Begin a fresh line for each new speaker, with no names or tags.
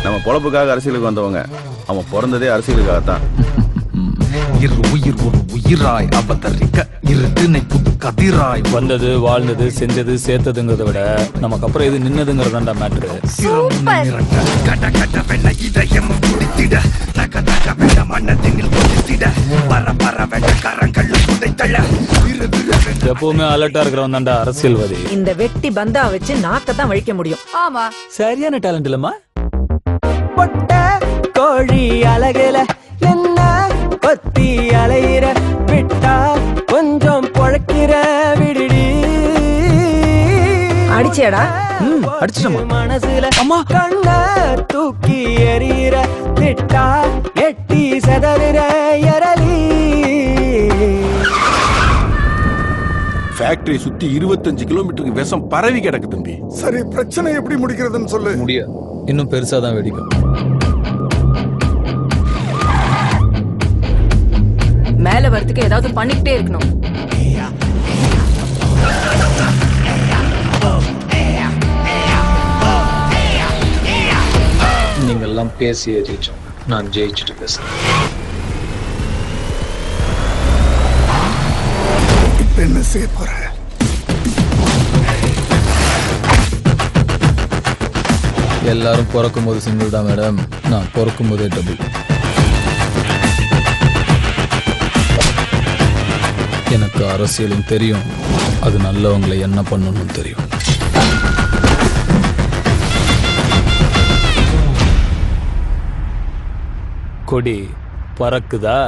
நம்ம பொழப்புக்காக அரசியலுக்கு வந்தவங்க. அவன் பிறந்ததே அரசியலுக்காகத்தான்.
இரு உயிர் ஒரு உயிராய் அவதரிக்க இருட்டினை புது கதிராய்
வந்தது வாழ்ந்தது செஞ்சது சேர்த்ததுங்கிறத விட நமக்கு அப்புறம் எது நின்னதுங்கிறதாண்டா மேட்ரு.
இதயம் குடித்திட தக தக வெள்ள மண்ணத்தினில் கொதித்திட பர பர வெள்ள கரங்கள் புதைத்தள்ள
எப்பவுமே அலர்ட்டா இருக்கிறவன் தாண்டா அரசியல்வாதி.
இந்த வெட்டி பந்தா வச்சு நாக்கத்தான் வழிக்க முடியும்.
ஆமா,
சரியான டேலண்ட் இல்லம்மா.
பொட்ட கோழி அழகுல என்ன கொத்தி அலையிற விட்டா கொஞ்சம் பொழக்கிற விடுடி
அடிச்சியாடா?
அடிச்சிட்டமா?
மனசுல அம்மா கண்ண தூக்கி எறிகிற விட்டா எட்டி செதறிற எரலி.
ஃபேக்டரி சுத்தி 25 கிலோமீட்டருக்கு விஷம் பரவி கிடக்கு தம்பி.
சரி, பிரச்சனை எப்படி முடிக்கிறதுன்னு சொல்லு.
முடியாது, இன்னும் பெருசாதான் வெடிக்கும்.
மேல வரதுக்கு ஏதாவது பண்ணிக்கிட்டே இருக்கணும்.
நீங்கெல்லாம் பேசி ஜெயிச்சோம், நான் ஜெயிச்சுட்டு பேசுறேன்.
இப்ப என்ன செய்ய போற?
எல்லாரும் பிறக்கும் போது சிங்கிள் தான் மேடம், நான் பிறக்கும் போதே டபுள். எனக்கு அரசியலும் தெரியும், அது நல்லவங்களை என்ன பண்ணணும்னு தெரியும். கொடி பறக்குதா?